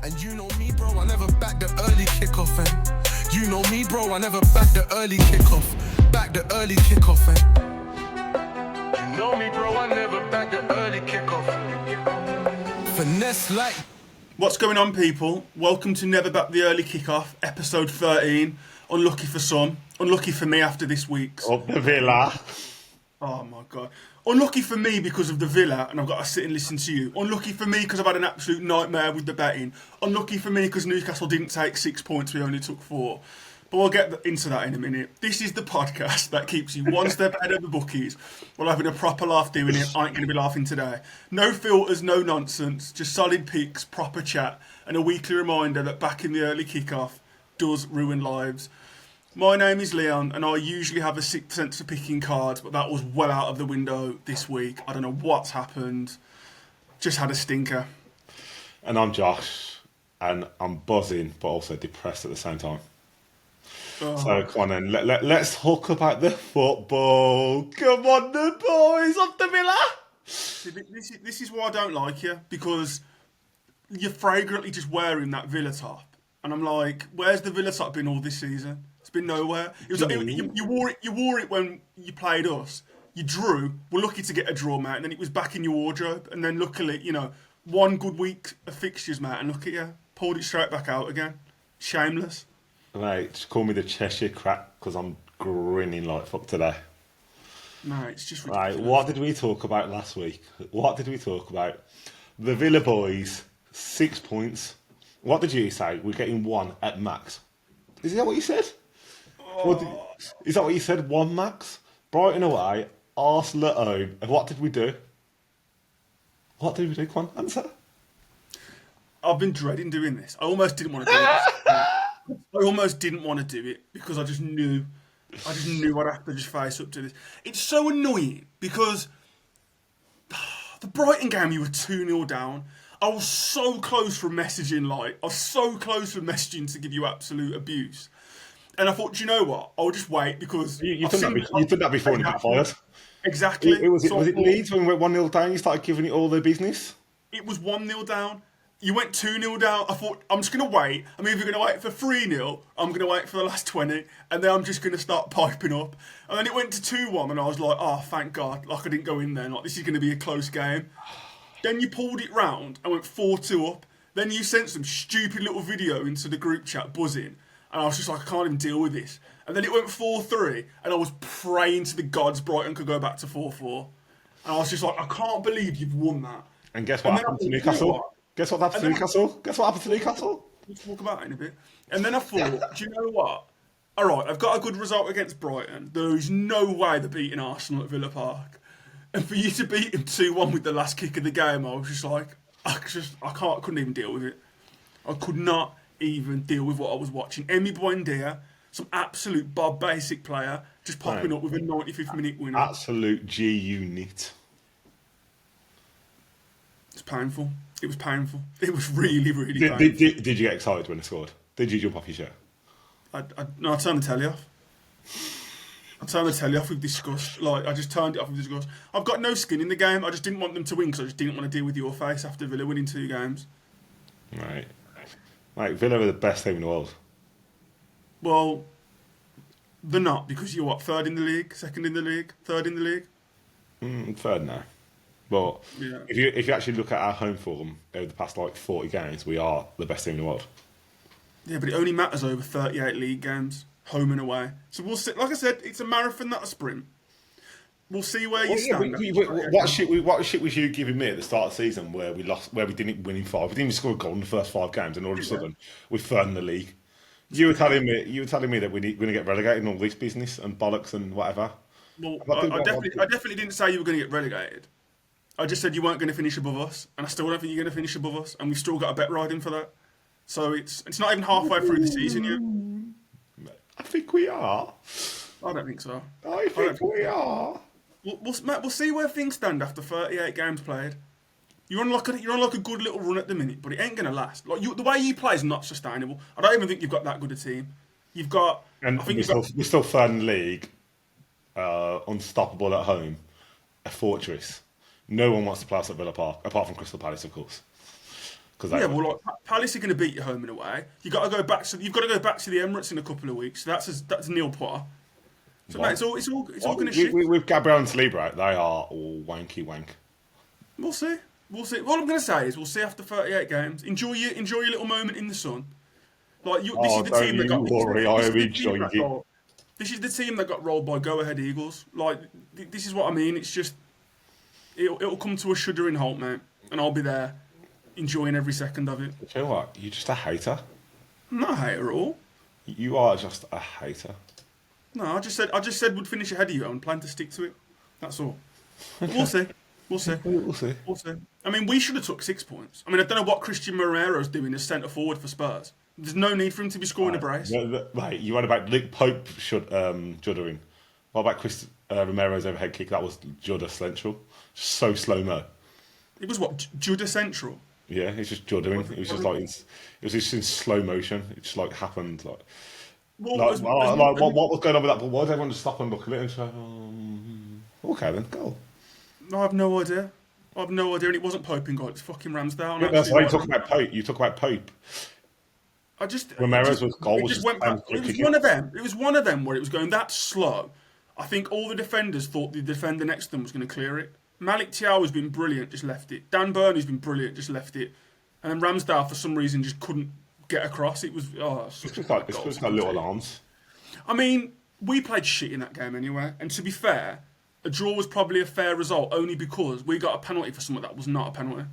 And you know me, bro, I never back the early kickoff. And you know me, bro, I never back the early kickoff. Back the early kickoff. And you know me, bro, I never back the early kickoff. Finesse like. What's going on, people? Welcome to Never Back the Early Kickoff, episode 13. Unlucky for some, unlucky for me after this week's. Up the Villa. Oh my God. Unlucky for me because of the Villa and I've got to sit and listen to you. Unlucky for me because I've had an absolute nightmare with the betting. Unlucky for me because Newcastle didn't take 6 points, we only took 4. But we'll get into that in a minute. This is the podcast that keeps you one step ahead of the bookies while having a proper laugh doing it. I ain't going to be laughing today. No filters, no nonsense, just solid picks, proper chat, and a weekly reminder that back in the early kickoff does ruin lives. My name is Leon, and I usually have a sixth sense of picking cards, but that was well out of the window this week. I don't know what's happened. Just had a stinker. And I'm Josh, and I'm buzzing, but also depressed at the same time. Oh. So come on then, let's talk about the football. Come on, the boys of the Villa. This is why I don't like you, because you're fragrantly just wearing that Villa top, and I'm like, where's the Villa top been all this season? It's been nowhere. It was like, you wore it when you played us. You drew. We're lucky to get a draw, mate. And then it was back in your wardrobe. And then luckily, one good week of fixtures, mate. And look at you, pulled it straight back out again. Shameless. Mate, just call me the Cheshire Crack because I'm grinning like fuck today. No, it's just ridiculous. Right, what did we talk about last week? What did we talk about? The Villa boys, 6 points. What did you say? We're getting 1 at max. Is that what you said? Is that what you said? 1 max? Brighton away, Arsenal at home. And what did we do? What did we do? Come on, answer. I've been dreading doing this. I almost didn't want to do it. I almost didn't want to do it because I just knew I'd have to just face up to this. It's so annoying because the Brighton game, you were 2-0 down. I was so close from messaging, to give you absolute abuse. And I thought, do you know what? I'll just wait because... You did that before and you got fired. Exactly. Was it Leeds when we went 1-0 down, you started giving it all their business? It was 1-0 down. You went 2-0 down. I thought, I'm just going to wait. I'm either going to wait for 3-0, I'm going to wait for the last 20, and then I'm just going to start piping up. And then it went to 2-1, and I was like, oh, thank God. Like, I didn't go in there. Like, this is going to be a close game. Then you pulled it round and went 4-2 up. Then you sent some stupid little video into the group chat, buzzing. And I was just like, I can't even deal with this. And then it went 4-3, and I was praying to the gods Brighton could go back to 4-4. And I was just like, I can't believe you've won that. And guess what happened to Newcastle? Guess what happened to Newcastle? Guess what happened to Newcastle? We'll talk about it in a bit. And then I thought, do you know what? All right, I've got a good result against Brighton. There is no way they're beating Arsenal at Villa Park. And for you to beat them 2-1 with the last kick of the game, I was just like, couldn't even deal with it. I could not even deal with what I was watching. Emi Buendia, some absolute Bob Basic player, just popping up with a 95th minute winner. Absolute G unit. It's painful. It was painful. It was really, really painful. Did you get excited when it scored? Did you jump off your chair? No, I turned the telly off. With disgust. Like, I just turned it off with disgust. I've got no skin in the game. I just didn't want them to win because I just didn't want to deal with your face after Villa winning 2 games. Right. Like, Villa are the best team in the world. Well, they're not, because you're what, 3rd in the league, 2nd in the league, 3rd in the league? 3rd now. But yeah. if you actually look at our home form over the past 40 games, we are the best team in the world. Yeah, but it only matters over 38 league games, home and away. So we'll see. Like I said, it's a marathon, not a sprint. We'll see where you stand. What shit was you giving me at the start of the season where we lost, where we didn't win in 5? We didn't even score a goal in the first 5 games, and all of a sudden we're 3rd in the league. You were telling me that we're going to get relegated and all this business and bollocks and whatever. Well, I definitely didn't say you were going to get relegated. I just said you weren't going to finish above us, and I still don't think you're going to finish above us, and we've still got a bet riding for that. So it's not even halfway through the season yet. I think we are. I don't think so. I think we are. We'll see where things stand after 38 games played. You're on like a good little run at the minute, but it ain't gonna last. Like the way you play is not sustainable. I don't even think you've got that good a team. You've got, and we're still 3rd in the league, unstoppable at home, a fortress. No one wants to play us at Villa Park, apart from Crystal Palace, of course. Yeah, well, like Palace are going to beat you home and away. You've got to go back to the Emirates in a couple of weeks. So that's Neil Potter. So mate, it's all going to shift. With Gabriel and Saliba, they are all wanky wank. We'll see. All I'm going to say is we'll see after 38 games. Enjoy your little moment in the sun. Like this is the team that got. This is the team that got rolled by Go Ahead Eagles. Like this is what I mean. It's just it'll come to a shuddering halt, mate, and I'll be there, enjoying every second of it. You know what? You're just a hater. I'm not a hater at all. You are just a hater. No, I just said we'd finish ahead of you and plan to stick to it. That's all. But we'll see. We'll see. I mean, we should have took 6 points. I mean, I don't know what Christian Morero's doing as centre forward for Spurs. There's no need for him to be scoring a brace. Right, you went about Luke Pope juddering. What about Chris Romero's overhead kick? That was Judder Central. So slow-mo. It was what? Judder Central? Yeah, it's just juddering. It was just like, it was just in slow motion. It just like happened like... What was going on with that? But why did everyone just stop and look at it and say, okay then, go. I have no idea. And it wasn't Pope in goal. It was fucking Ramsdale. Yeah, that's why you talk about Pope. You talk about Pope. Romero's goal was just it was one of them. It was one of them where it was going that slow. I think all the defenders thought the defender next to them was going to clear it. Malik Thiaw has been brilliant, just left it. Dan Burney's been brilliant, just left it. And then Ramsdale, for some reason, just couldn't get across. It was such a got little arms. I mean, we played shit in that game anyway. And to be fair, a draw was probably a fair result only because we got a penalty for something that was not a penalty.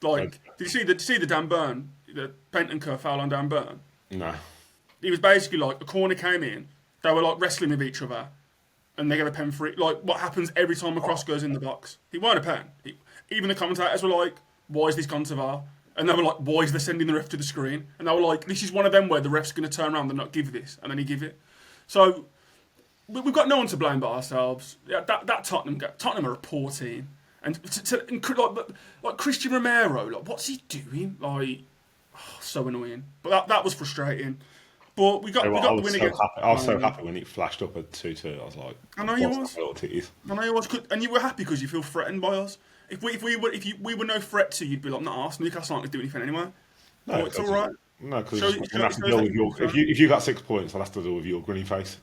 Like, did you see the Dan Burn, the Bentancur foul on Dan Burn? No. It was basically like a corner came in, they were like wrestling with each other, and they gave a pen for it. Like what happens every time a cross goes in the box. It weren't a pen. Even the commentators were like, "Why is this gone to VAR?" And they were like, "Why is they sending the ref to the screen?" And they were like, "This is one of them where the ref's going to turn around and not give this," and then he give it. So we've got no one to blame but ourselves. Yeah, that Tottenham are a poor team, and like Christian Romero, like what's he doing? Like, so annoying. But that was frustrating. But we got the win again. I was so happy when it flashed up at 2-2. I was like, I know you was. And you were happy because you feel threatened by us. If we were no threat to you, you'd be like, nah, Newcastle aren't going to do anything anyway. No, it's all right. No, because if you got 6 points, I'll have to deal with your grinning face.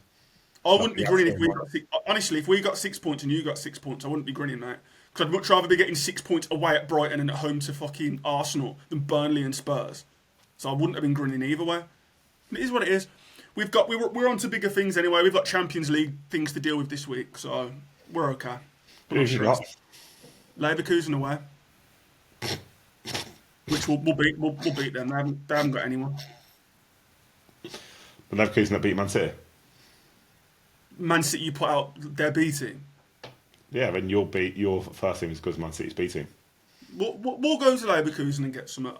I wouldn't be grinning if we got honestly, if we got 6 points and you got 6 points, I wouldn't be grinning, mate. Because I'd much rather be getting 6 points away at Brighton and at home to fucking Arsenal than Burnley and Spurs. So I wouldn't have been grinning either way. It is what it is. We're on to bigger things anyway. We've got Champions League things to deal with this week, so we're okay. Leverkusen away, which we'll beat them. They haven't got anyone. But Leverkusen that beat Man City. Man City, you put out their B team. Yeah, then your first team is because Man City's B team. We'll go to Leverkusen and get some.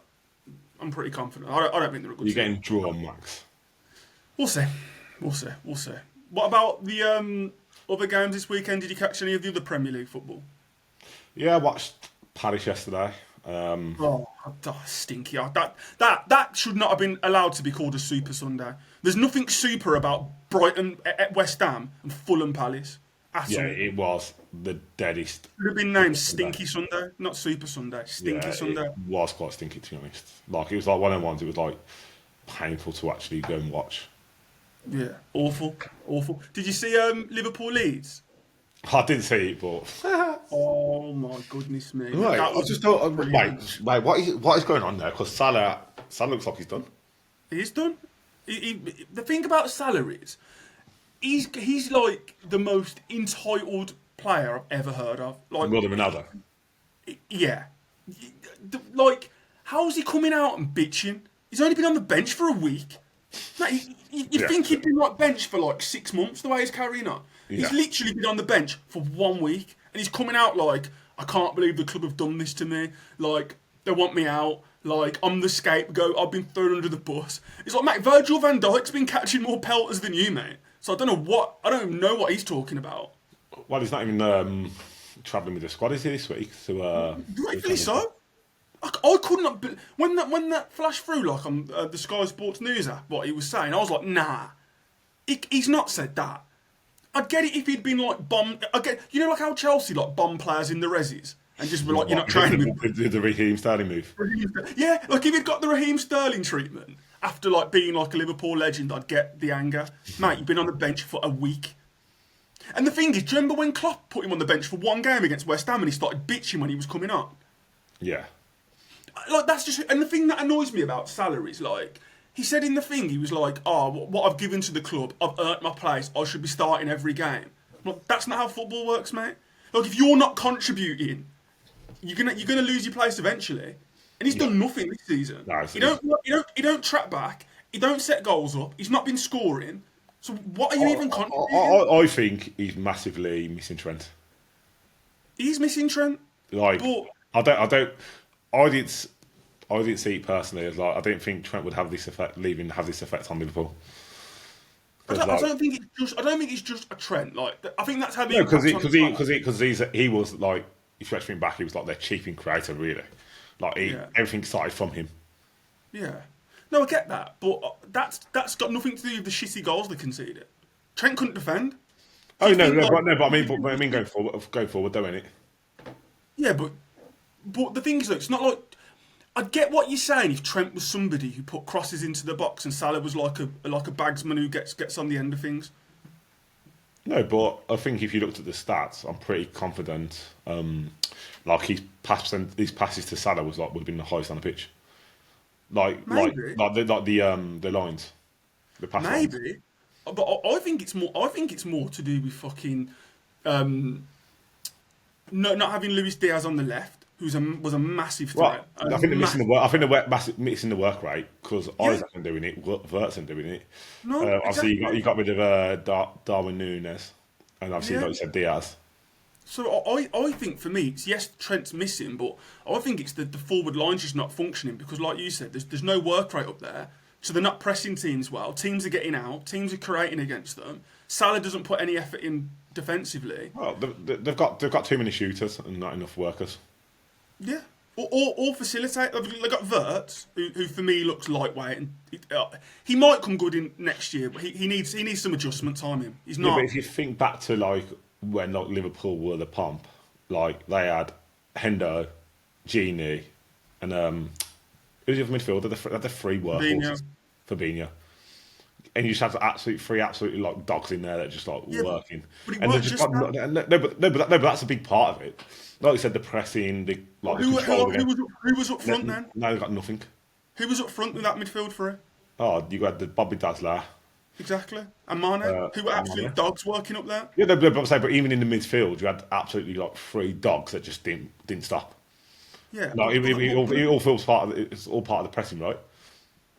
I'm pretty confident. I don't think they're a good team. You're getting drawn, Max. We'll see. What about the other games this weekend? Did you catch any of the other Premier League football? Yeah, I watched Paris yesterday. Stinky. That should not have been allowed to be called a Super Sunday. There's nothing super about Brighton, West Ham, and Fulham Palace. Yeah, it was the deadest. It would have been named Stinky Sunday, not Super Sunday. Stinky Sunday. It was quite stinky, to be honest. Like, it was like one of the ones, it was like painful to actually go and watch. Yeah, awful. Did you see Liverpool Leeds? I didn't see it, but... Oh my goodness me! Right, I just don't. Wait, what is going on there? Because Salah looks like he's done. He's done. The thing about Salah is, he's like the most entitled player I've ever heard of. Like more than Ronaldo. Yeah, like how's he coming out and bitching? He's only been on the bench for a week. No, you think he'd been like bench for like 6 months the way he's carrying on? Yeah. He's literally been on the bench for 1 week, and he's coming out like, I can't believe the club have done this to me. Like, they want me out. Like, I'm the scapegoat. I've been thrown under the bus. It's like, mate, Virgil van Dijk's been catching more pelters than you, mate. So I don't even know what he's talking about. Well, he's not even travelling with the squad, is he, this week? Rightfully so. I couldn't when that flashed through like on the Sky Sports News app what he was saying. I was like, nah, he's not said that. I'd get it if he'd been like bomb. I get like how Chelsea like bomb players in the resis, and just be like, you're not training with the Raheem Sterling move. Yeah, like if he'd got the Raheem Sterling treatment after like being like a Liverpool legend, I'd get the anger. Mate, you've been on the bench for a week. And the thing is, do you remember when Klopp put him on the bench for one game against West Ham and he started bitching when he was coming on? Yeah. Like, that's just... And the thing that annoys me about Salah is, like, he said in the thing, he was like, oh, what I've given to the club, I've earned my place, I should be starting every game. Like, that's not how football works, mate. Like, if you're not contributing, you're gonna lose your place eventually. And he's done nothing this season. No, He don't track back, he don't set goals up, he's not been scoring. So what are you even contributing? I think he's massively missing Trent. He's missing Trent. Like, but I didn't see it personally as like I didn't think Trent would have this effect, have this effect on Liverpool. I don't think it's just a Trent. Like, I think that's how because he was like, if you actually think back, he was like their chief creator really. Like everything started from him. Yeah. No, I get that, but that's got nothing to do with the shitty goals they conceded. Trent couldn't defend. But I mean going forward though, innit? Yeah, but the thing is, though, it's not like I get what you're saying. If Trent was somebody who put crosses into the box and Salah was like a bagsman who gets on the end of things. No, but I think if you looked at the stats, I'm pretty confident. Like his passes to Salah would have been the highest on the pitch. Like the lines, the pass lines. Maybe, but I think it's more. I think it's more to do with fucking not having Luis Diaz on the left, was a massive threat. Right. I think they're missing the work. I think they're missing the work rate because Isaac isn't doing it, Verts isn't doing it. No, obviously exactly. you got rid of Darwin Núñez, and obviously like you said, Diaz. So I think for me, it's, yes, Trent's missing, but I think it's the forward line's just not functioning because, like you said, there's no work rate up there. So they're not pressing teams well. Teams are getting out. Teams are creating against them. Salah doesn't put any effort in defensively. Well, they've got too many shooters and not enough workers. Yeah, or facilitate. They've got Verts, who for me looks lightweight, and he might come good in next year, but he needs some adjustment time. He's not. Yeah, but if you think back to like when like Liverpool were the pump, like they had Hendo, Gini, and who's the other midfielder? They had the three workhorses. Fabinho. And you just have absolutely like dogs in there that just like working. But and just but that's a big part of it. Like you said, the pressing, the control. Who was up front then? No, they got nothing. Who was up front with that midfield for it? Oh, you got the Bobby Dazzler. Exactly. And Mane, who were absolute dogs working up there. Yeah, but even in the midfield, you had absolutely like three dogs that just didn't stop. Yeah. No, it all feels it's all part of the pressing, right?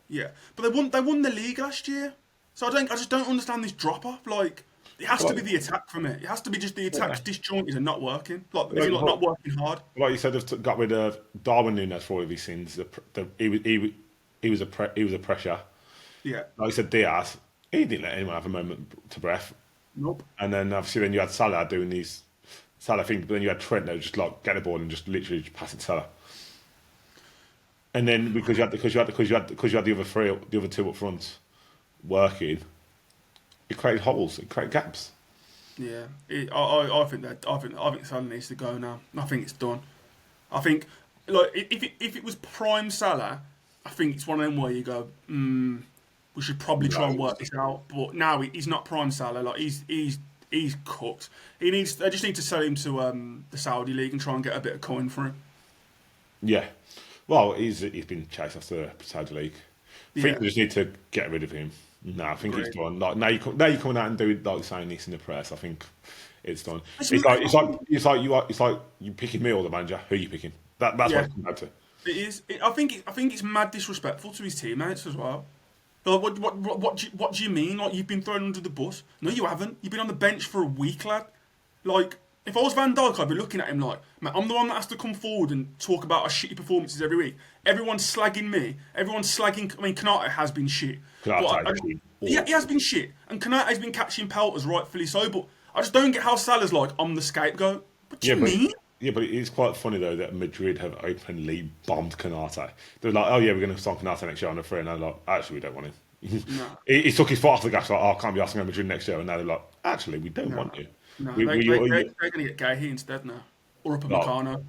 Yeah, but they won the league last year, so I just don't understand this drop off. Like, it has to be the attack from it. It has to be just the attack's disjointed and not working. Like not working hard. Like you said, they've got rid of Darwin Núñez for all of his sins. He was a pressure. Yeah. Like you said, Diaz, he didn't let anyone have a moment to breath. Nope. And then obviously you had Salah doing these Salah things, but then you had Trent that would just like get the ball and just literally just pass it to Salah. And then because you had the other two up front working, it created holes, it created gaps. Yeah, I think Salah needs to go now. I think it's done. I think like if it was prime Salah, I think it's one of them where you go, we should probably try and work this out. But now he's not prime Salah. Like he's cooked. They just need to sell him to the Saudi league and try and get a bit of coin for him. Yeah. Well, he's been chased off the Saudi League. I think we just need to get rid of him. No, I think it's done. Like now you're coming out and doing like saying this in the press. I think it's done. It's like you picking me or the manager. Who are you picking? That's what it's come down to. It is. I think it's mad disrespectful to his teammates as well. Like, what do you mean? Like, you've been thrown under the bus? No, you haven't. You've been on the bench for a week, lad. Like, if I was Van Dijk, I'd be looking at him like, man, I'm the one that has to come forward and talk about our shitty performances every week. Everyone's slagging me. Everyone's slagging... I mean, Konate has been shit. He has been shit. And Konate's been catching pelters, rightfully so, but I just don't get how Salah's like, I'm the scapegoat. What do you mean? Yeah, but it's quite funny, though, that Madrid have openly bombed Konate. They're like, oh, yeah, we're going to sign Konate next year on a free. And they're like, actually, we don't want him. No. He took his foot off the gas, like, oh, I can't be asking Madrid next year. And now they're like, actually, we don't want you. No, they're going to get Gahey instead now. Or Upamecano.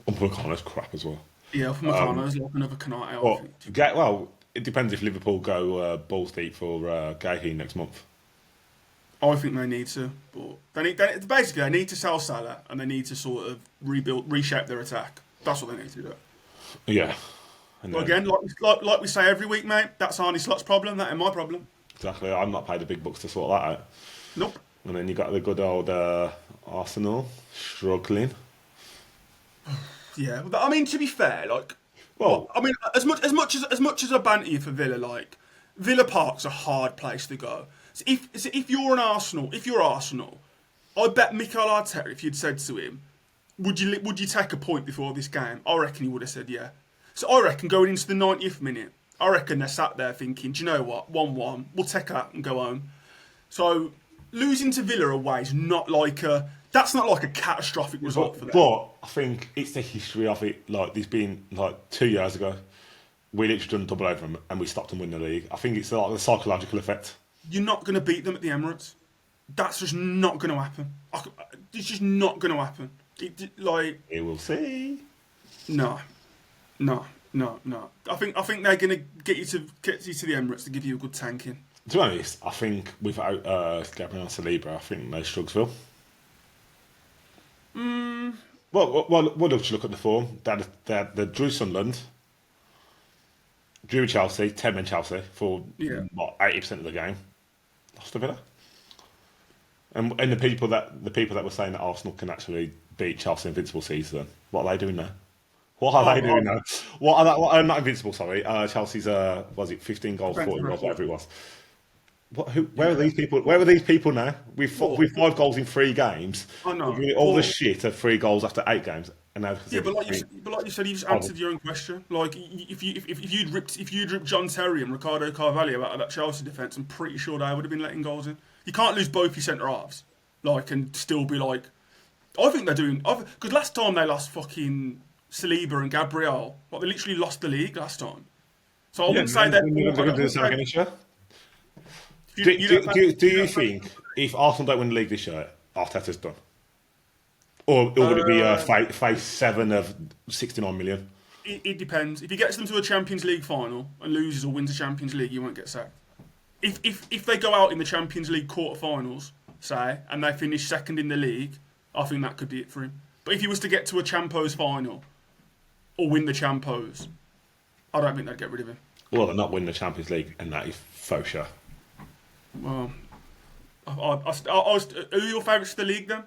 Upamecano's crap as well. Yeah, for McConnell's like another Canate, I But think. well, it depends if Liverpool go balls deep for Gahey next month. I think they need to, but basically they need to sell Salah and they need to sort of reshape their attack. That's what they need to do. Yeah. But again, like we say every week, mate, that's Arnie Slot's problem. That ain't my problem. Exactly. I'm not paid the big bucks to sort that out. Nope. And then you got the good old Arsenal struggling. Yeah, but I mean, to be fair, like, Well, I mean, as much as I banter you for Villa, like, Villa Park's a hard place to go. So if you're Arsenal, I bet Mikel Arteta, if you'd said to him, would you take a point before this game? I reckon he would have said yeah. So I reckon going into the 90th minute, I reckon they're sat there thinking, do you know what, 1-1, we'll take that and go home. So losing to Villa away is that's not like a catastrophic result for them. but I think it's the history of it. Like, there's been, like, 2 years ago, we literally done double over them and we stopped them winning the league. I think it's like the psychological effect. You're not going to beat them at the Emirates. That's just not going to happen. It's just not going to happen. We will see. No. I think they're going to get you to the Emirates to give you a good tanking. To be honest, I think without Gabriel Saliba, I think they struggle. Well, look at the form. They drew Sunderland, drew Chelsea, 10-man Chelsea for 80% of the game. Lost to Villa. And the people that were saying that Arsenal can actually beat Chelsea invincible season, what are they doing now? What are they doing now? What are not invincible? Sorry, Chelsea's 15 goals, 40 goals, whatever it was. Where are these people? Where are these people now? With 5 goals in 3 games. I know. All the shit of 3 goals after 8 games. And now but like you said, you just answered your own question. Like if you'd ripped John Terry and Ricardo Carvalho out of that Chelsea defence, I'm pretty sure they would have been letting goals in. You can't lose both your centre halves, and still be like. I think they're doing because last time they lost fucking Saliba and Gabriel, they literally lost the league last time. So I wouldn't say that. They're going to do the same again this year. Do you think if Arsenal don't win the league this year, Arteta's done? Or would it be phase 7 of 69 million? It depends. If he gets them to a Champions League final and loses or wins the Champions League, you won't get sacked. If they go out in the Champions League quarterfinals, say, and they finish second in the league, I think that could be it for him. But if he was to get to a Champos final or win the Champos, I don't think they'd get rid of him. Well, they're not winning the Champions League, and that is faux sure. Well, who are your favourites for the league then?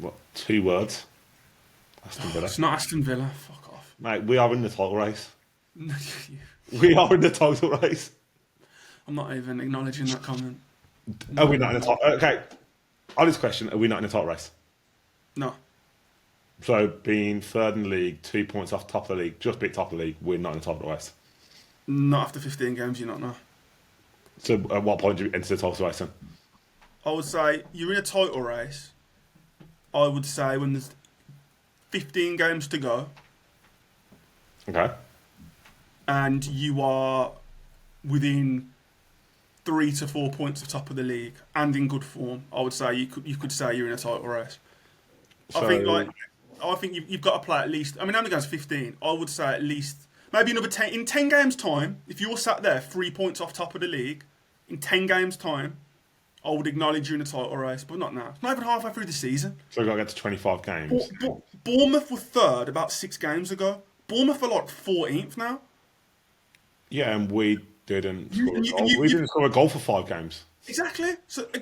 What, 2 words? Aston Villa. It's not Aston Villa. Fuck off. Mate, we are in the title race. We are in the title race. I'm not even acknowledging that comment. Are we not in the title? Okay. Honest question: are we not in the title race? No. So, being 3rd in the league, 2 points off top of the league, just beat top of the league, we're not in the title race. Not after 15 games, you're not, no. So, at what point do you enter the title race then? I would say you're in a title race. I would say when there's 15 games to go. Okay. And you are within 3 to 4 points of top of the league and in good form, I would say you could say you're in a title race. So, I think you've got to play at least. I mean, how many games? 15. I would say at least maybe another 10. In 10 games' time, if you're sat there 3 points off top of the league, in 10 games' time, I would acknowledge you in a title race, but not now. It's not even halfway through the season. So we've got to get to 25 games. Bournemouth were 3rd about 6 games ago. Bournemouth are 14th now. Yeah, and we didn't score a goal. We didn't score a goal for 5 games. Exactly. So we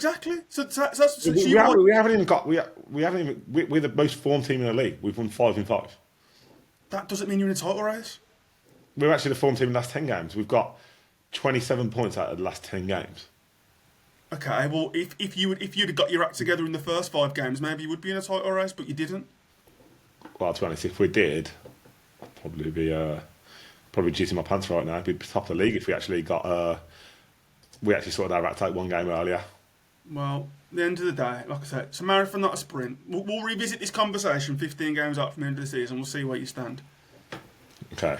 haven't even got. We're the most formed team in the league. We've won 5 in 5. That doesn't mean you're in a title race. We're actually the formed team in the last 10 games. We've got 27 points out of the last 10 games. Okay, well, if you'd have got your act together in the first 5 games, maybe you would be in a title race, but you didn't. Well, to be honest, if we did, I'd probably be shitting my pants right now. I'd be top of the league if we actually got. We actually sorted our act out 1 game earlier. Well, at the end of the day, like I said, it's a marathon, not a sprint. We'll revisit this conversation 15 games out from the end of the season. We'll see where you stand. Okay.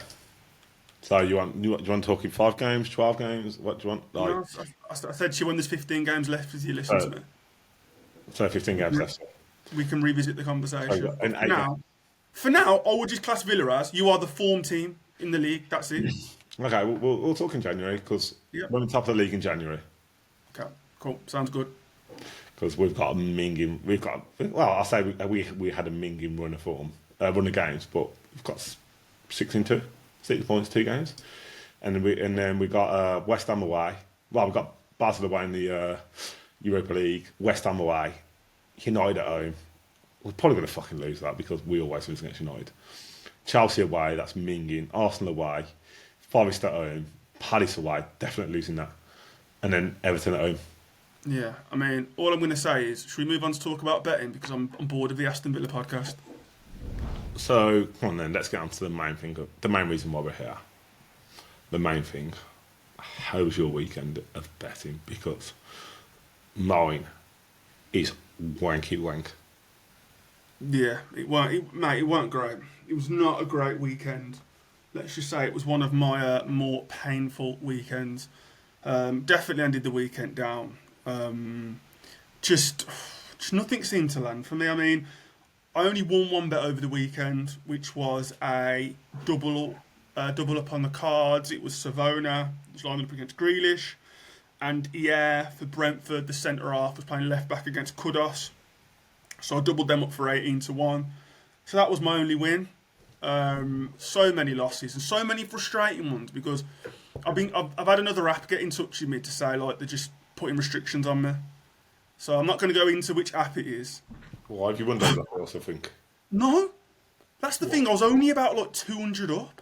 So you want talking 5 games, 12 games? What do you want? No, I said to you when there's 15 games left as you listen to me. So 15 games left. we can revisit the conversation. So, and For now, I would just class Villa as you are the form team in the league. That's it. Okay, we'll talk in January because Yep. we're on top of the league in January. Okay, cool. Sounds good. Because we've got a minging. I'll say we had a minging run of form, run of games, but we've got 6 points, 2 games, and then we got West Ham away. Well, we've got Basel away in the Europa League, West Ham away, United at home. We're probably going to fucking lose that because we always lose against United. Chelsea away, that's minging. Arsenal away, Forest at home, Palace away, definitely losing that, and then Everton at home. Yeah, I mean, all I'm going to say is, should we move on to talk about betting because I'm bored of the Aston Villa podcast. So, come on then, let's get on to the main thing, the main reason why we're here. The main thing, how was your weekend of betting? Because mine is wanky wank. Yeah, it weren't great. It was not a great weekend. Let's just say it was one of my more painful weekends. Definitely ended the weekend down. Just nothing seemed to land for me. I mean, I only won one bet over the weekend, which was a double up on the cards. It was Savona, was lining up against Grealish, and for Brentford, the centre half was playing left back against Kudos. So I doubled them up for 18-1. So that was my only win. So many losses and so many frustrating ones because I've had another app get in touch with me to say like they're just putting restrictions on me. So I'm not going to go into which app it is. Why have you won that? I also think. No, that's the thing. I was only about like 200 up,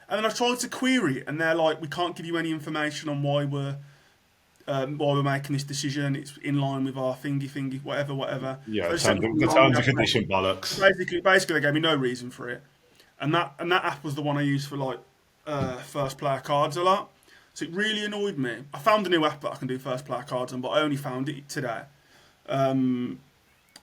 and then I tried to query it, and they're like, "We can't give you any information on why we're making this decision. It's in line with our thingy, whatever." Yeah, So the terms and condition bollocks. Basically, they gave me no reason for it, and that app was the one I used for like first player cards a lot. So it really annoyed me. I found a new app that I can do first player cards on, but I only found it today.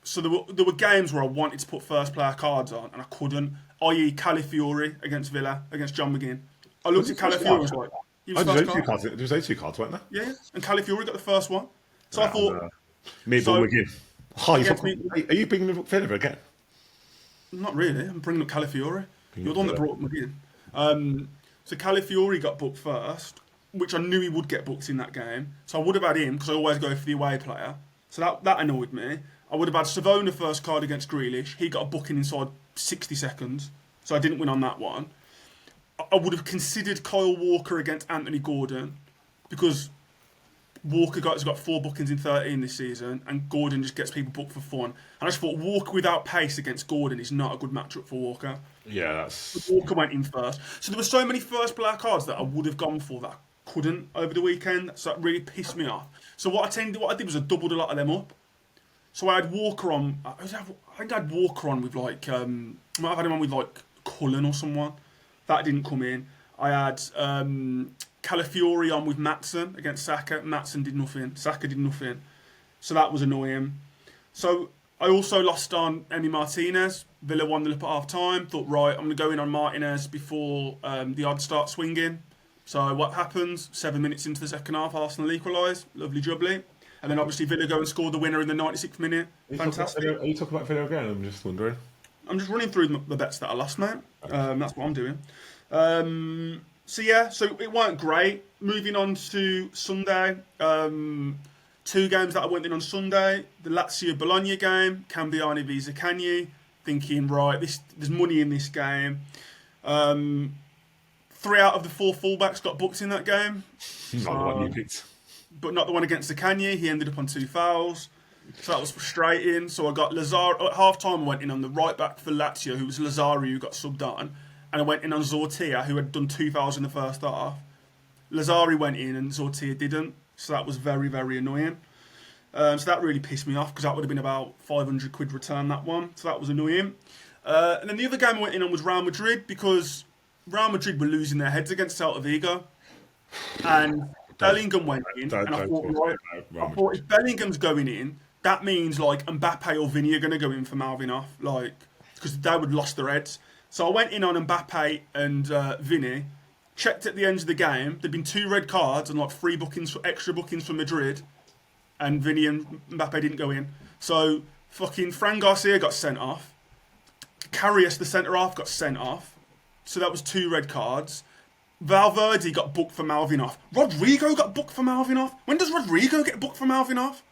So there were games where I wanted to put first player cards on and I couldn't, i.e. Calafiori against Villa, against John McGinn. I looked at Calafiori and was like, he was first card. There was 2 cards, weren't there? Yeah, and Calafiori got the first one. So I thought... Meatball McGinn. Are you bringing up Villa again? Not really, I'm bringing up Calafiori. You're the one that brought up McGinn. So Calafiori got booked first, which I knew he would get booked in that game. So I would have had him, because I always go for the away player. So that annoyed me. I would have had Savona first card against Grealish. He got a booking inside 60 seconds, so I didn't win on that one. I would have considered Kyle Walker against Anthony Gordon, because Walker has got 4 bookings in 13 this season, and Gordon just gets people booked for fun. And I just thought Walker without pace against Gordon is not a good matchup for Walker. Yeah, that's... Walker went in first. So there were so many first player cards that I would have gone for that I couldn't over the weekend, so that really pissed me off. So what I did was I doubled a lot of them up. So I had Walker on. I think I had Walker on with like. I might have had him on with like Cullen or someone. That didn't come in. I had Calafiori on with Matson against Saka. Matson did nothing. Saka did nothing. So that was annoying. So I also lost on Emi Martinez. Villa 1-0 up at half time. Thought, right, I'm going to go in on Martinez before the odds start swinging. So what happens? 7 minutes into the second half, Arsenal equalise. Lovely jubbly. And then obviously Villa go and score the winner in the 96th minute. Fantastic. Are you talking about Villa again? I'm just wondering. I'm just running through the bets that I lost, mate. That's what I'm doing. So it weren't great. Moving on to Sunday. 2 games that I went in on Sunday. The Lazio-Bologna game. Cambiani v Zaccagni. Thinking, right, there's money in this game. 3 out of the 4 fullbacks got booked in that game. Not the one you picked. But not the one against Zaccagni. He ended up on 2 fouls. So that was frustrating. So I got Lazaro. At half time, I went in on the right back for Lazio, who was Lazaro, who got subbed on. And I went in on Zortia, who had done 2 fouls in the first half. Lazari went in and Zortia didn't. So that was very, very annoying. So that really pissed me off because that would have been about 500 quid return, that one. So that was annoying. And then the other game I went in on was Real Madrid because Real Madrid were losing their heads against Celta Vigo. And Bellingham went in. And I thought, if Bellingham's going in, that means like Mbappe or Vinny are going to go in for Malvinoff, like, because they would have lost their heads. So I went in on Mbappe and Vinny, checked at the end of the game. There'd been 2 red cards and like 3 extra bookings for Madrid, and Vinny and Mbappe didn't go in. So Fucking Fran Garcia got sent off. Karius, the centre-half, got sent off. So that was 2 red cards. Valverde got booked for mouthing off. Rodrigo got booked for mouthing off. When does Rodrigo get booked for mouthing off?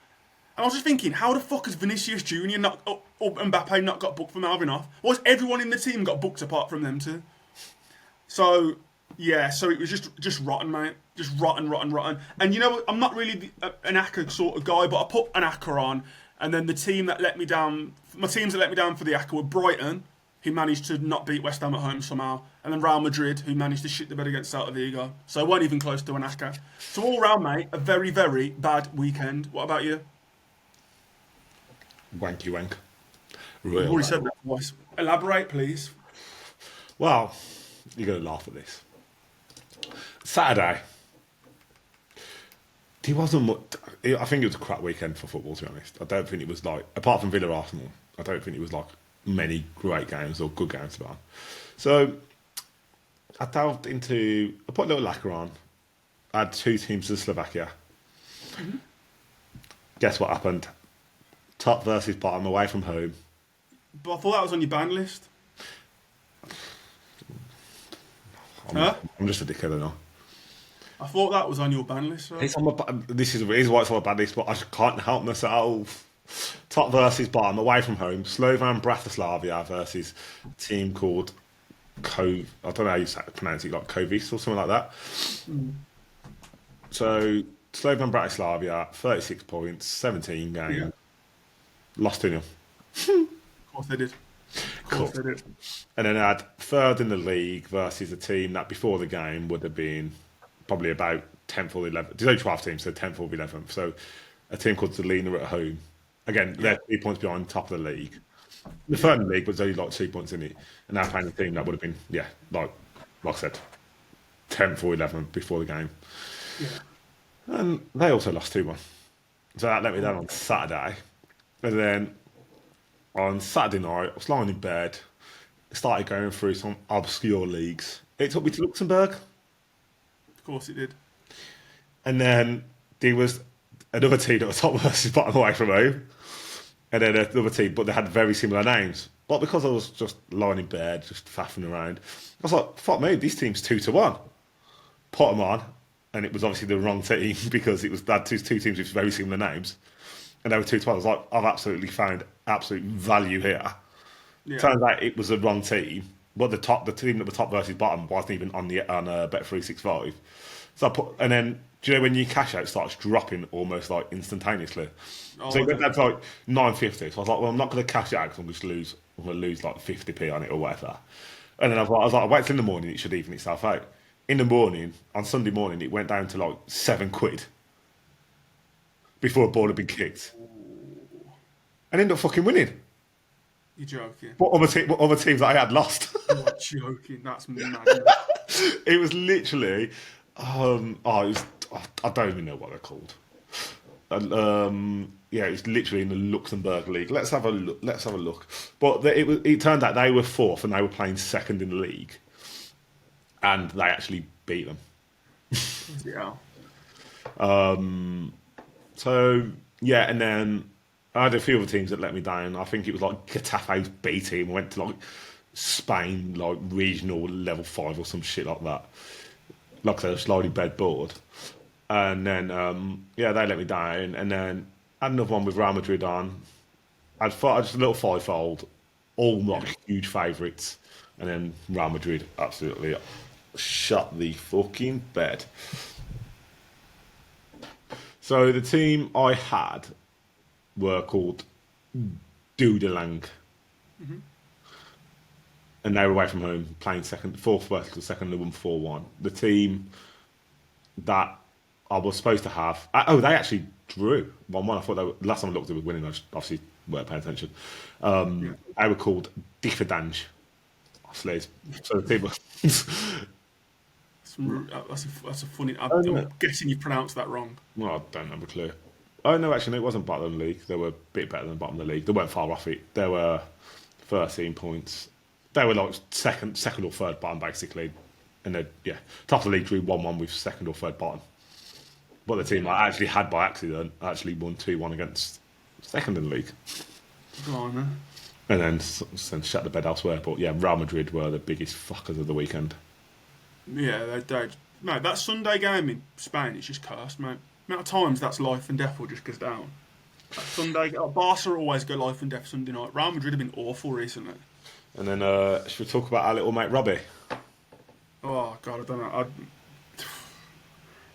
And I was just thinking, how the fuck has Vinicius Jr. or Mbappe not got booked for mouthing off? Why has everyone in the team got booked apart from them two? So, yeah, so it was just rotten, mate. Just rotten. And you know, I'm not really an Acca sort of guy, but I put an Acca on. And then the team that let me down, my teams that let me down for the Acca were Brighton, who managed to not beat West Ham at home somehow, and then Real Madrid, who managed to shit the bed against Celta Vigo. So I weren't even close to an Acca. So all round, mate, a very, very bad weekend. What about you? Wanky wank. You've already said that twice. Elaborate, please. Well, you're going to laugh at this. Saturday. I think it was a crap weekend for football, to be honest. I don't think it was like, apart from Villa Arsenal, I don't think it was like many great games or good games to be on. So I put a little lacquer on. I had 2 teams to Slovakia. Mm-hmm. Guess what happened? Top versus bottom away from home. But I thought that was on your ban list. I'm just a dickhead now. I thought that was on your ban list. Right? It's on this is why it's on my ban list, but I just can't help myself. Top versus bottom away from home. Slovan Bratislava versus a team called I don't know how you pronounce it, like Kovis or something like that. Mm. So Slovan Bratislava, 36 points, 17 games. Yeah. Lost 2-0. Of course they did. They did. And then I had 3rd in the league versus a team that before the game would have been probably about 10th or 11th. There's only 12 teams, so 10th or 11th. So a team called Zelina at home. Again, they're 3 points behind top of the league. The 3rd in the league was only like 2 points in it. And now playing a team that would have been, like I said, 10th or 11th before the game. Yeah. And they also lost 2-1. So that let me down on Saturday. And then on Saturday night, I was lying in bed, started going through some obscure leagues. It took me to Luxembourg. Of course it did. And then there was another team that was top versus bottom away from home. And then another team, but they had very similar names. But because I was just lying in bed, just faffing around, I was like, fuck me, this team's 2-1. Put them on. And it was obviously the wrong team because it was that two teams with very similar names. And they were 2-12. I was like, I've absolutely found absolute value here. Yeah. Turns out it was the wrong team, but the team that was top versus bottom wasn't even on Bet365. So and then do you know when your cash out starts dropping almost like instantaneously? Oh, so it went down to like 9.50. So I was like, well, I'm not going to cash it out because I'm going to lose like 50p on it or whatever. And then I was like, I'll wait till in the morning. It should even itself out. In the morning, on Sunday morning, it went down to like £7 before a ball had been kicked. And ended up fucking winning. You're joking. What other teams that I had lost? You're joking. That's mad. It was literally, I don't even know what they're called. It's literally in the Luxembourg league. Let's have a look. But it turned out they were 4th and they were playing 2nd in the league, and they actually beat them. Yeah. So yeah, and then I had a few other teams that let me down. I think it was like Getafe's B team went to like Spain, like regional level 5 or some shit like that. Like I said, a slowly bed board. And then, they let me down. And then I had another one with Real Madrid on. I just a little 5-fold, all like huge favourites. And then Real Madrid absolutely shut the fucking bed. So the team I had were called Dudelang. Mm-hmm. And they were away from home, playing 4th versus 2nd, they won 4-1. The team that I was supposed to have... they actually drew 1-1. I thought last time I looked, they were winning. I just obviously weren't paying attention. They were called Differdange. Slaves. So the team was... That's a funny... I'm guessing you pronounced that wrong. Well, I don't have a clue. Oh, no, actually, no, it wasn't bottom of the league. They were a bit better than bottom of the league. They weren't far off it. They were 13 points. They were like second or third bottom, basically. And then, top of the league drew 1-1 with 2nd or 3rd bottom. But the team I actually had by accident actually won 2-1 against 2nd in the league. Blimey. and then shut the bed elsewhere. But yeah, Real Madrid were the biggest fuckers of the weekend. Yeah, mate, that Sunday game in Spain is just cursed, mate. The amount of times that's life and death will just goes down. That Sunday, Barca always go life and death Sunday night. Real Madrid have been awful recently. And then should we talk about our little mate Robbie? Oh God, I don't know.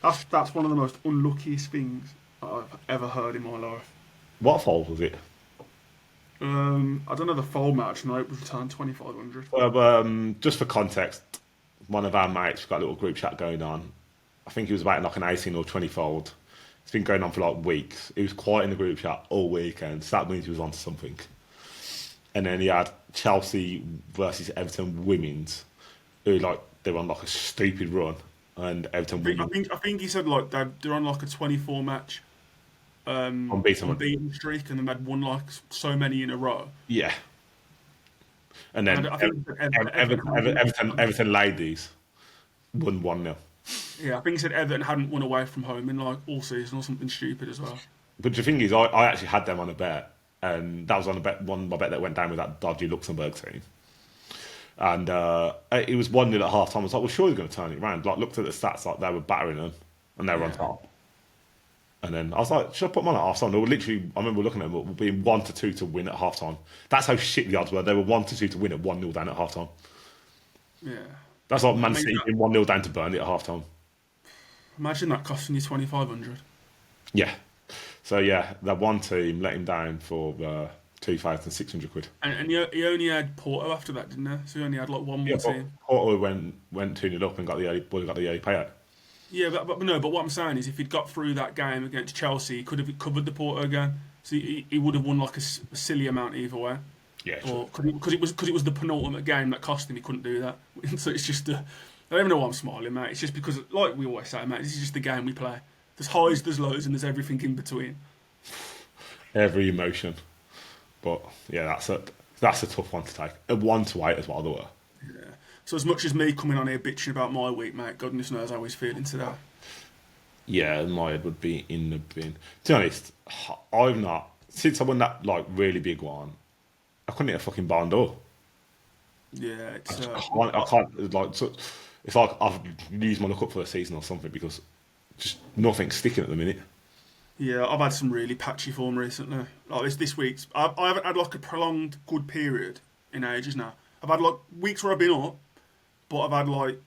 That's one of the most unluckiest things I've ever heard in my life. What fault was it? I don't know the full match. No, it was returned 2,500. Just for context, one of our mates, we've got a little group chat going on. I think he was about like an 18 or 20-fold. It's been going on for like weeks. He was quiet in the group chat all weekend, so that means he was onto something. And then he had Chelsea versus Everton women's, who like they were on like a stupid run, and Everton women. I think he said like they're on like a 24 match unbeaten streak, and then they'd won like so many in a row. Yeah. And then I think Everton ladies won 1-0. Yeah, I think he said Everton hadn't won away from home in like all season or something stupid as well. But the thing is, I actually had them on a bet, and that was on a bet, my bet that went down with that dodgy Luxembourg team. And it was 1-0 at half time. I was like, well, sure, he's going to turn it around. Like, looked at the stats, like they were battering them, and they were on top. And then I was like, should I put them on at half time? They were literally, I remember looking at them, being 1-2 to win at half time. That's how shit the odds were. They were 1-2 to win at 1-0 down at half time. Yeah. That's like Man City being 1-0 down to Burnley at half time. Imagine that costing you 2,500. Yeah. So yeah, that one team let him down for 2,600 quid. And he only had Porto after that, didn't he? So he only had like one more team. Porto went 2-0 up and got the early payout. Yeah, but what I'm saying is if he'd got through that game against Chelsea, he could have covered the Porto game. So he would have won like a silly amount either way. Yeah, or because it was the penultimate game that cost him, he couldn't do that. So it's just I don't even know why I'm smiling, mate. It's just because, like we always say, mate, this is just the game we play. There's highs, there's lows, and there's everything in between. Every emotion, but yeah, that's a tough one to take. A 1-8 as well, there were. Yeah. So as much as me coming on here bitching about my week, mate, goodness knows how he's feeling today. Yeah, my head would be in the bin. To be honest, I've not since I won that like really big one. I couldn't hit a fucking barn door. Yeah, it's. I can't like. So, it's like I've used my luck up for the season or something because just nothing's sticking at the minute. Yeah, I've had some really patchy form recently. Like this week's, I haven't had like a prolonged good period in ages now. I've had like weeks where I've been up, but I've had like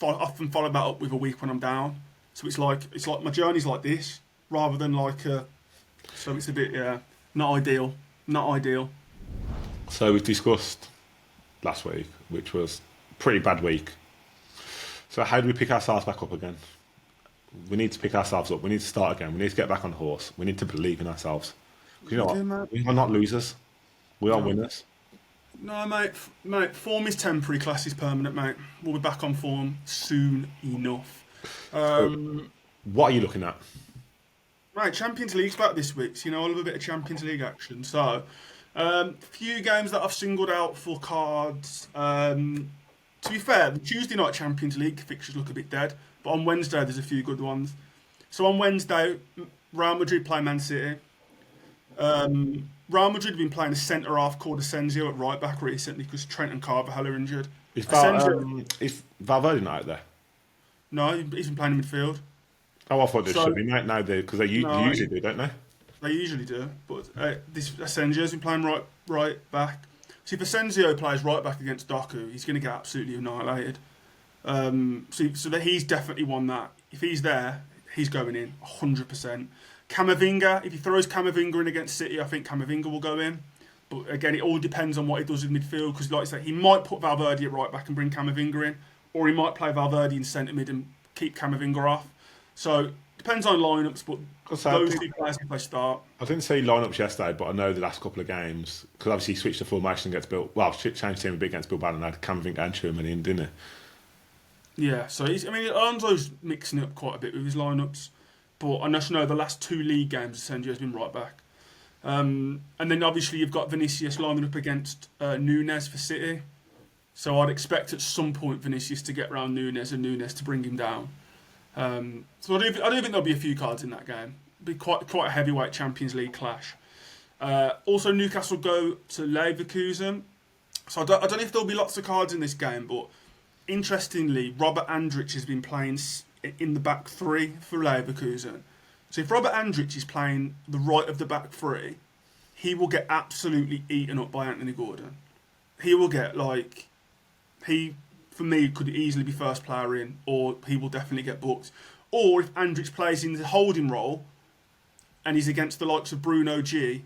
often followed that up with a week when I'm down. So it's like my journey's like this rather than like so it's a bit not ideal. So we've discussed last week, which was a pretty bad week. So how do we pick ourselves back up again? We need to pick ourselves up. We need to start again. We need to get back on the horse. We need to believe in ourselves. You know what? We are not losers. We are winners. No, mate. Form is temporary. Class is permanent, mate. We'll be back on form soon enough. What are you looking at? Right, Champions League's back this week, so I love a bit of Champions League action. So, few games that I've singled out for cards. To be fair, the Tuesday night Champions League fixtures look a bit dead, but on Wednesday there's a few good ones. So on Wednesday, Real Madrid play Man City. Real Madrid have been playing a centre-half called Asensio at right-back recently because Trent and Carvajal are injured. Is Valverde not out there? No, he's been playing in midfield. Oh, I thought they should be now because they usually do, don't they? They usually do, but this Asensio's been playing right back. See, if Asensio plays right back against Doku, he's going to get absolutely annihilated. So that he's definitely won that. If he's there, he's going in 100%. Camavinga, if he throws Camavinga in against City, I think Camavinga will go in. But again, it all depends on what he does in midfield because, like I say, he might put Valverde at right back and bring Camavinga in, or he might play Valverde in centre mid and keep Camavinga off. So depends on lineups, but those two players if they start. I didn't say lineups yesterday, but I know the last couple of games because obviously he switched the formation against changed team a bit against Bilbao and had Camavinga and Truman in, didn't he? Yeah, so Alonso's mixing it up quite a bit with his lineups, but I just know the last two league games, Asensio's been right back. And then obviously you've got Vinicius lining up against Nunes for City. So I'd expect at some point Vinicius to get round Nunes and Nunes to bring him down. So I do think there'll be a few cards in that game. It'll be quite a heavyweight Champions League clash. Also, Newcastle go to Leverkusen. So I don't know if there'll be lots of cards in this game, but interestingly, Robert Andrich has been playing in the back three for Leverkusen. So if Robert Andrich is playing the right of the back three, he will get absolutely eaten up by Anthony Gordon. He will get, for me, could easily be first player in, or he will definitely get booked. Or if Andrich plays in the holding role, and he's against the likes of Bruno G,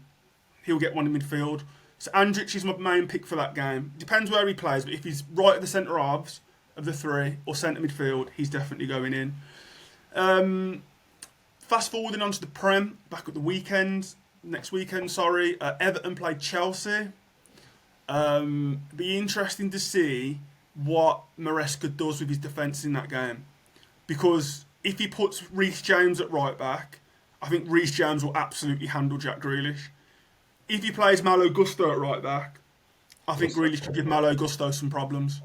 he'll get one in midfield. So Andrich is my main pick for that game. Depends where he plays, but if he's right at the centre halves of the three, or centre midfield, he's definitely going in. Fast forwarding onto the Prem, back at the next weekend, Everton played Chelsea. Be interesting to see what Maresca does with his defence in that game. Because if he puts Reece James at right back, I think Reece James will absolutely handle Jack Grealish. If he plays Malo Gusto at right back, I think Grealish could give Malo Gusto some problems.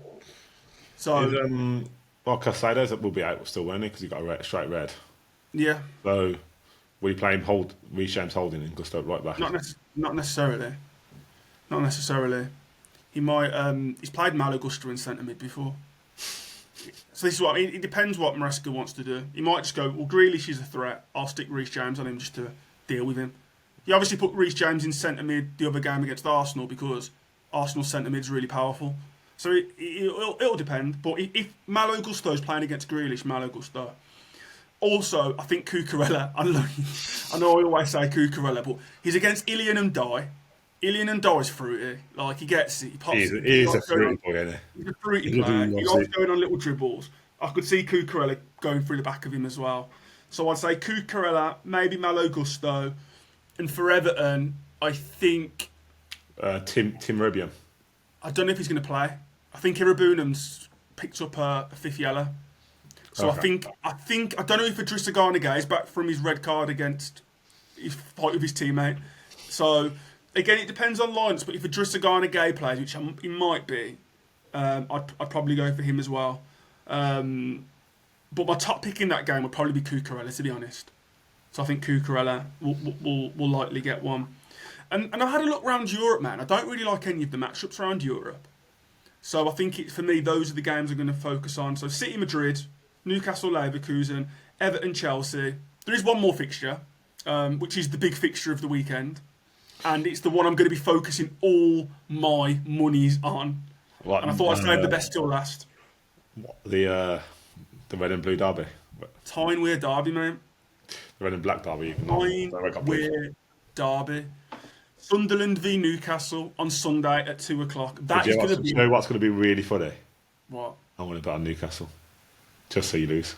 So, Casados will be out still, won't he? Because he got a straight red. Yeah. So, will you play him Reece James holding and Gusto at right back? Not necessarily. Not necessarily. He might. He's played Malo Gusto in centre mid before. So this is what I mean. It depends what Maresca wants to do. He might just go, well, Grealish is a threat. I'll stick Reece James on him just to deal with him. He obviously put Reece James in centre mid the other game against Arsenal because Arsenal's centre mid's really powerful. So it'll depend. But if Malo Gusto is playing against Grealish, Malo Gusto. Also, I think Cucurella. I know I always say Cucurella, but he's against Ilian and Dye. Ilian and Dye is fruity. He gets it. He pops it. He's a fruity boy, isn't he? He's a fruity player. He loves going on little dribbles. I could see Cucurella going through the back of him as well. So I'd say Cucurella, maybe Malo Gusto. And for Everton, I think... Tim Rubian. I don't know if he's going to play. I think Irabunam's picked up a fifth yellow. So okay. I don't know if Idrissa Gana Gueye is back from his red card against his fight with his teammate. So... Again, it depends on lines, but if Idrissa Gana Gueye plays, which he might be, I'd probably go for him as well. But my top pick in that game would probably be Cucurella, to be honest. So I think Cucurella will likely get one. And I had a look around Europe, man. I don't really like any of the matchups around Europe. So I think, for me, those are the games I'm going to focus on. So City Madrid, Newcastle Leverkusen, Everton Chelsea. There is one more fixture, which is the big fixture of the weekend. And it's the one I'm going to be focusing all my monies on. What, and I thought I'd save the best till last. The red and blue derby? Tyne-Wear derby, mate. The red and black derby. Tyne-Wear derby. Sunderland v Newcastle on Sunday at 2 o'clock. That is going to be... You know what's going to be really funny? What? I want to bet on Newcastle. Just so you lose.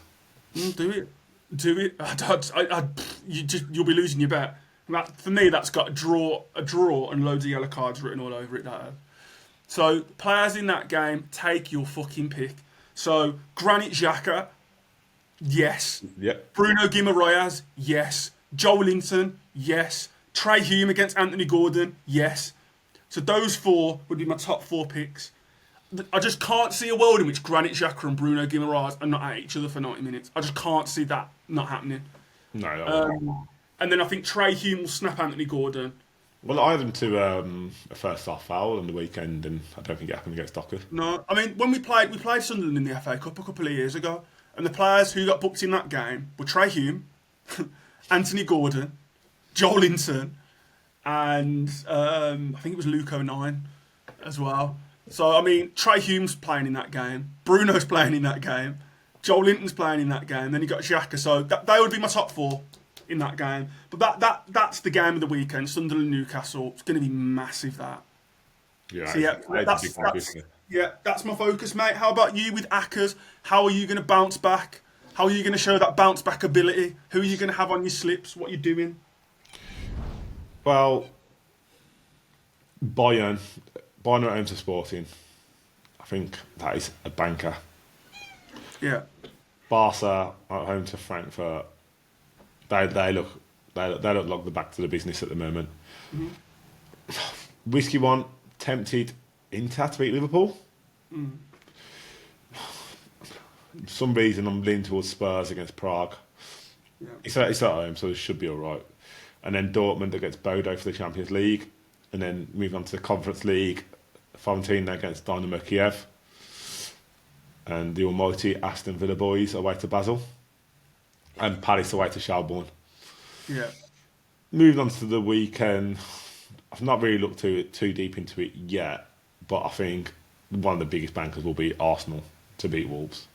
Do it. You'll be losing your bet. For me, that's got a draw, and loads of yellow cards written all over it. So, players in that game, take your fucking pick. So, Granit Xhaka, yes. Yep. Bruno Guimaraes, yes. Joelinton, yes. Trey Hume against Anthony Gordon, yes. So those four would be my top four picks. I just can't see a world in which Granit Xhaka and Bruno Guimaraes are not at each other for 90 minutes. I just can't see that not happening. No. And then I think Trey Hume will snap Anthony Gordon. Well, I had him to a first half foul on the weekend, and I don't think it happened against Docker. No, I mean, when we played Sunderland in the FA Cup a couple of years ago, and the players who got booked in that game were Trey Hume, Anthony Gordon, Joelinton, and I think it was Luke O'Nien as well. So, I mean, Trey Hume's playing in that game, Bruno's playing in that game, Joelinton's playing in that game, then you got Xhaka. So they would be my top four in that game. But that's the game of the weekend, Sunderland Newcastle. It's going to be massive, that. Yeah, so that's my focus, mate. How about you with Acca's? How are you going to bounce back? How are you going to show that bounce back ability? Who are you going to have on your slips? What are you doing? Well, Bayern at home to Sporting. I think that is a banker. Yeah. Barca at home to Frankfurt. They look like they're back to the business at the moment. Mm-hmm. Risky one. Tempted Inter to beat Liverpool. Mm. For some reason I'm leaning towards Spurs against Prague. Yeah. It's at home, so it should be all right. and then Dortmund against Bodo for the Champions League, and then move on to the Conference League, Fiorentina against Dynamo Kiev, and the almighty Aston Villa boys away to Basel, and Palace away to Shelbourne. Yeah. Moving on to the weekend, I've not really looked too deep into it yet, but I think one of the biggest bankers will be Arsenal to beat Wolves.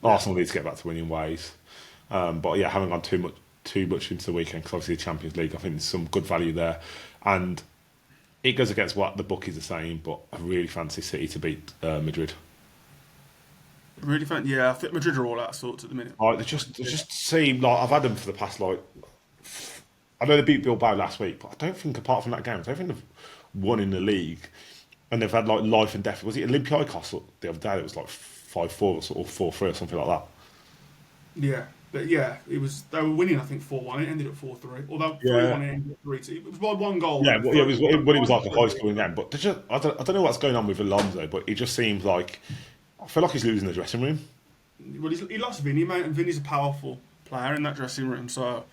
Arsenal need to get back to winning ways. But yeah, haven't gone too much into the weekend because obviously the Champions League, I think there's some good value there. And it goes against what the bookies are saying, but I really fancy City to beat Madrid. Really fancy? Yeah, I think Madrid are all out of sorts at the minute. They just seem like I've had them for the past I know they beat Bilbao last week, but I don't think apart from that game, I don't think they've won in the league. And they've had life and death. Was it Olympiacos the other day? It was 5-4 or 4-3 or something like that. Yeah, but yeah, it was. They were winning, I think 4-1. It ended at 4-3. Although 3-1 it ended at 3-2. It was by one goal. Yeah, it was like a high scoring game. But I don't know what's going on with Alonso, but it just seems like I feel like he's losing the dressing room. Well, he lost Vinny, mate, and Vinny's a powerful player in that dressing room. So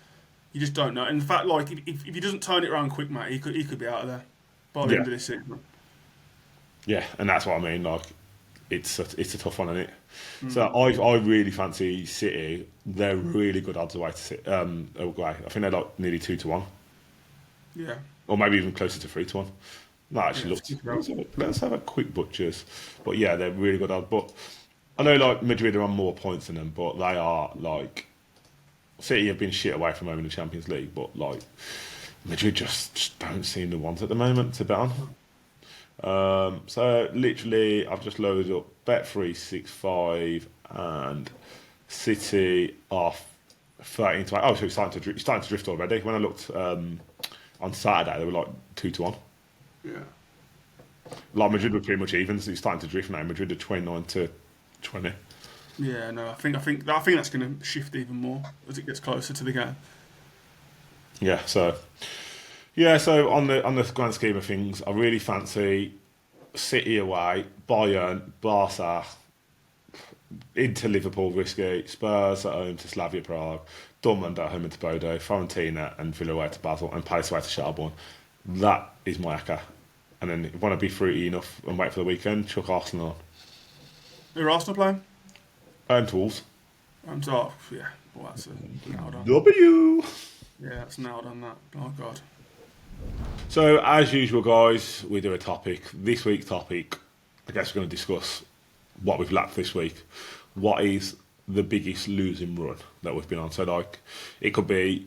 you just don't know. In fact, if he doesn't turn it around quick, mate, he could be out of there by the end of this season. Yeah, and that's what I mean. It's a tough one, isn't it? So I really fancy City. They're really good odds away to away. I think they're nearly 2-1. Yeah. Or maybe even closer to 3-1. That actually looks. Let's have a quick butchers. But yeah, they're really good odds. But I know Madrid are on more points than them, but they are City have been shit away from home in the Champions League, but Madrid just don't seem the ones at the moment to bet on. So literally, I've just loaded up Bet365 and City off 13 to 8. Oh, so it's starting to drift already. When I looked on Saturday, they were 2-1. Yeah. Madrid were pretty much even, so it's starting to drift now. Madrid are 29-20. Yeah, no, I think that's going to shift even more as it gets closer to the game. Yeah, so on the grand scheme of things, I really fancy City away, Bayern, Barca into Liverpool risky, Spurs at home to Slavia Prague, Dortmund at home to Bodo, Fiorentina and Villa away to Basel, and Palace away to Shelbourne. That is my Acca. And then if you want to be fruity enough and wait for the weekend, chuck Arsenal on. Who are Arsenal playing? To Wolves. Oh, yeah. Well, that's nailed on. W. Yeah, that's nailed on that. Oh, God. So, as usual, guys, we do a topic. This week's topic, I guess we're going to discuss what we've lacked this week. What is the biggest losing run that we've been on? So, it could be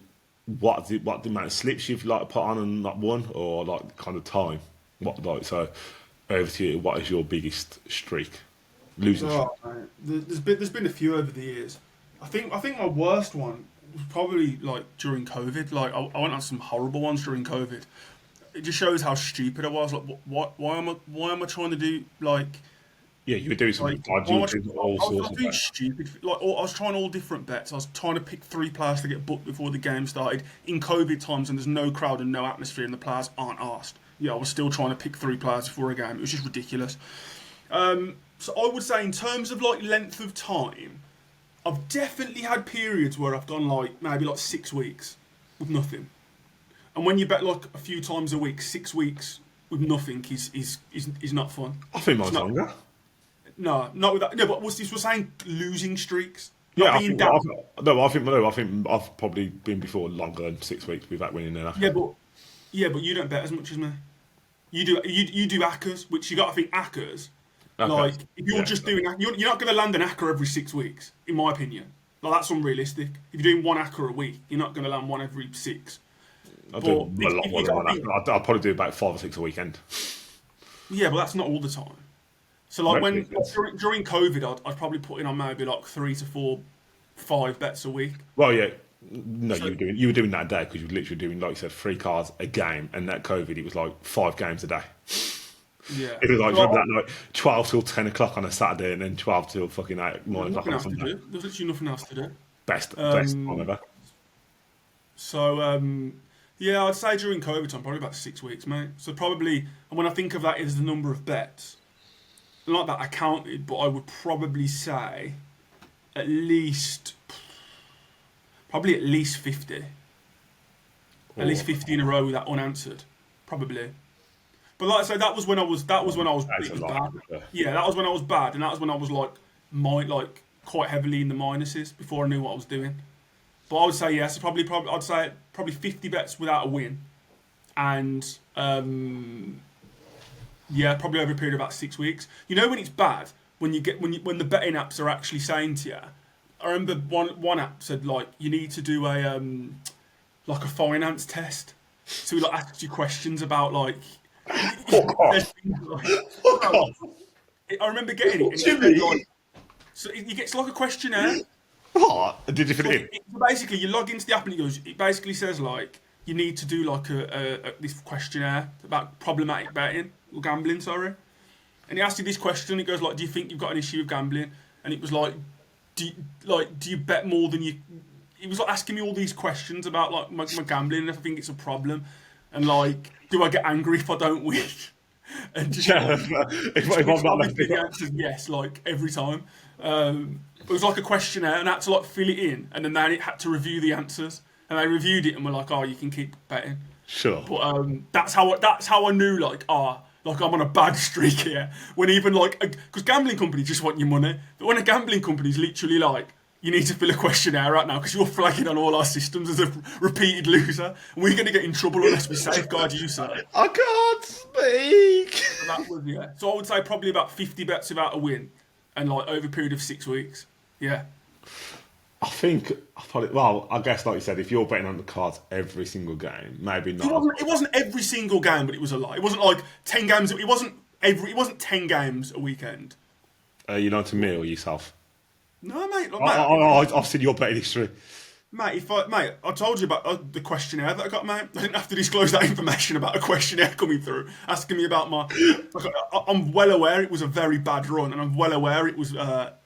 what the amount of slips you've put on and not won, or kind of time. So, over to you. What is your biggest streak? Losing streak. Mate, there's been a few over the years. I think my worst one was probably during COVID. I went on some horrible ones during COVID. It just shows how stupid I was. Why am I trying to do Yeah, you were doing something dodgy. I was doing stupid. I was trying all different bets. I was trying to pick 3 players to get booked before the game started in COVID times, and there's no crowd and no atmosphere, and the players aren't asked. Yeah, I was still trying to pick 3 players before a game. It was just ridiculous. So I would say in terms of length of time, I've definitely had periods where I've gone maybe 6 weeks with nothing. And when you bet a few times a week, 6 weeks with nothing is not fun. I think mine's longer. No, not with that. No, but we're saying losing streaks. Yeah, I think I've probably been before longer than 6 weeks without winning then. Yeah, but you don't bet as much as me. You do Accas, which you got to think Accas. Okay. If you're just doing, you're not going to land an Acca every 6 weeks, in my opinion. That's unrealistic. If you're doing 1 Acca a week, you're not going to land one every 6. I'll do a lot more than that. I'll probably do about 5 or 6 a weekend. Yeah, but that's not all the time. So during COVID, I'd probably put in on maybe 3 to 4, 5 bets a week. Well, yeah. No, you were doing that a day because you were literally doing, like you said, 3 cards a game, and that COVID, it was 5 games a day. Yeah. It was 12 till 10 o'clock on a Saturday and then 12 till fucking 9 o'clock on a Sunday. There's literally nothing else to do. Best time ever. So, I'd say during COVID time, probably about 6 weeks, mate. So probably, and when I think of that as the number of bets, not that I counted, but I would probably say probably at least 50. At least 50 in a row with that unanswered, probably. But like I say, that was when I was. That was when I was. That's It a was lot. bad. Yeah, that was when I was bad, and that was when I was like quite heavily in the minuses before I knew what I was doing. But I would say yes, I'd say probably 50 bets without a win, and yeah, probably over a period of about 6 weeks. You know when it's bad when when the betting apps are actually saying to you. I remember one app said like you need to do a like a finance test, so he like asks you questions about like. Fuck off. Fuck off. I remember getting it, and it Jimmy. said like, so it gets like a questionnaire. What? Did you fill it in? So basically, you log into the app and it basically says like you need to do like this questionnaire about problematic betting or gambling, sorry. And he asks you this question. It goes like, do you think you've got an issue with gambling? And it was like, do you bet more than you? He was like asking me all these questions about like my gambling and if I think it's a problem, and like, do I get angry if I don't win? And just, if I'm not left the answer is yes, like every time. It was like a questionnaire, and I had to like fill it in, and then they had to review the answers, and they reviewed it and were like, "Oh, you can keep betting." Sure. But that's how I knew like like I'm on a bad streak here. When even like because gambling companies just want your money, but when a gambling company's literally like, you need to fill a questionnaire right now because you're flagging on all our systems as a repeated loser. And we're going to get in trouble unless we safeguard you, sir. I can't speak. So that was, yeah. So I would say probably about 50 bets without a win, and like over a period of 6 weeks. Yeah. I guess like you said, if you're betting on the cards every single game, maybe not. It wasn't every single game, but it was a lot. It wasn't like 10 games. It wasn't 10 games a weekend. You know, to me or yourself? No, mate. Like, I've seen your betting history. Mate, I told you about the questionnaire that I got, mate. I didn't have to disclose that information about a questionnaire coming through, asking me about my... Like, I'm well aware it was a very bad run, and I'm well aware it was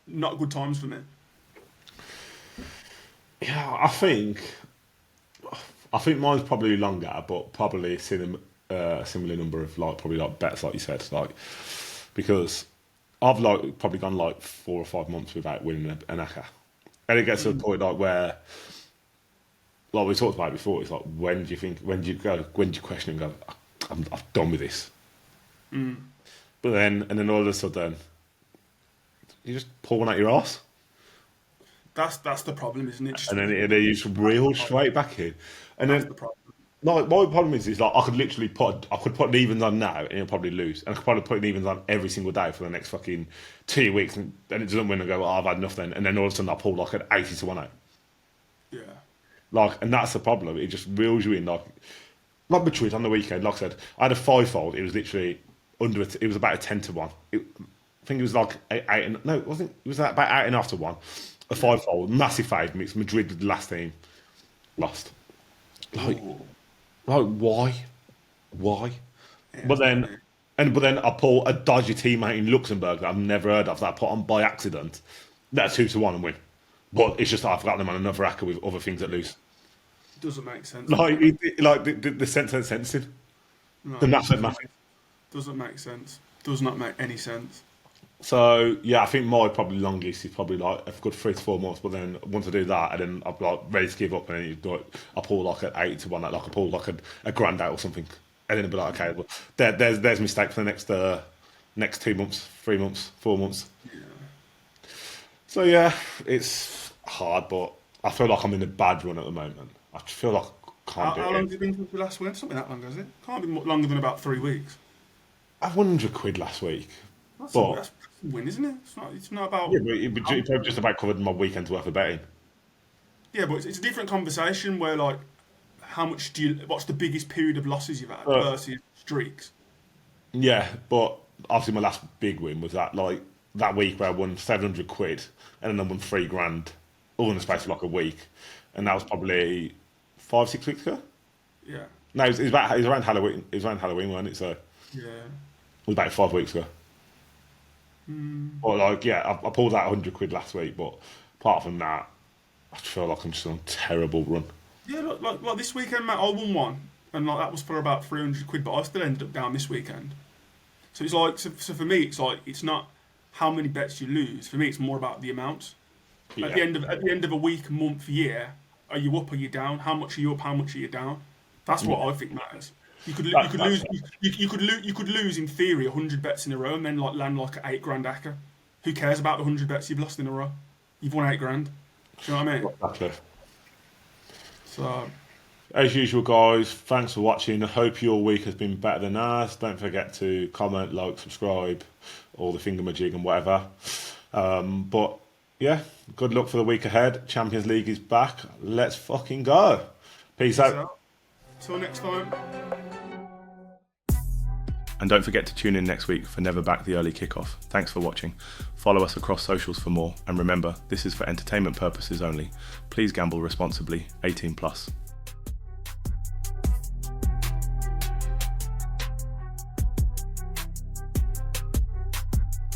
not good times for me. Yeah, I think mine's probably longer, but probably a similar number of probably bets, like you said, because I've probably gone 4 or 5 months without winning an Acca, and it gets to a point where, like we talked about before, it's like when do you question and go, I'm done with this. But then all of a sudden, you just pull one out your arse. That's the problem, isn't it? And then you just reel straight back in. And that's then the problem. my problem is I could literally put an evens on now and it'll probably lose. And I could probably put an evens on every single day for the next fucking 2 weeks, and then it doesn't win and go, I've had enough then. And then all of a sudden I pull an 80 to 1 out. Yeah. And that's the problem. It just reels you in. Like Madrid on the weekend, like I said, I had a 5-fold. It was literally it was about a 10 to 1. I think it was like it was about 8.5 to 1. A 5-fold, massive fave mix. Madrid with the last team, lost. Why? Yeah, But then I pull a dodgy teammate in Luxembourg that I've never heard of that I put on by accident. That's 2 to 1 and win. But it's just that I've got them on another Acca with other things that lose. Doesn't make sense. The sense ain't sensing. No, The math ain't mathing. doesn't make sense. Does not make any sense. So yeah, I think my probably longest is probably a good 3 to 4 months. But then once I do that, and then I'm ready to give up, and then I pull an 8 to 1, I pull a grand out or something, and then I'll be like, okay, well, there's mistake for the next 2 months, 3 months, 4 months. Yeah. So yeah, it's hard, but I feel like I'm in a bad run at the moment. I feel like I can't do it. How long has it been since we last went? Something that long, has it? Can't be longer than about 3 weeks. I won £100 last week. That's But- a win, isn't it? It's not about... Yeah, but it probably just about covered my weekend's worth of betting. Yeah, but it's a different conversation where, like, what's the biggest period of losses you've had versus streaks? Yeah, but obviously my last big win was that week where I won £700 and then I won £3,000 all in the space of a week, and that was probably 5-6 weeks ago. Yeah. No, it was around Halloween. It was around Halloween, wasn't it? So Yeah. it was about 5 weeks ago. But I pulled out £100 last week, but apart from that, I feel like I'm just on a terrible run. Yeah, like this weekend, mate, I won one, and that was for about £300, but I still ended up down this weekend. So it's so for me, it's not how many bets you lose. For me, it's more about the amount. Yeah. At the end of a week, month, year, are you up? Are you down? How much are you up? How much are you down? That's what I think matters. You could That- lose. You could lose in theory 100 bets in a row and then like land like an £8 Acca. Who cares about the 100 bets you've lost in a row? You've won £8. Do you know what I mean? Exactly. So, As usual, guys, thanks for watching. I hope your week has been better than ours. Don't forget to comment, like, subscribe, all the thingamajig and whatever. But yeah, good luck for the week ahead. Champions League is back. Let's fucking go. Peace out. till next time. And don't forget to tune in next week for Never Back the Early Kickoff. Thanks for watching. Follow us across socials for more. And remember, this is for entertainment purposes only. Please gamble responsibly. 18+.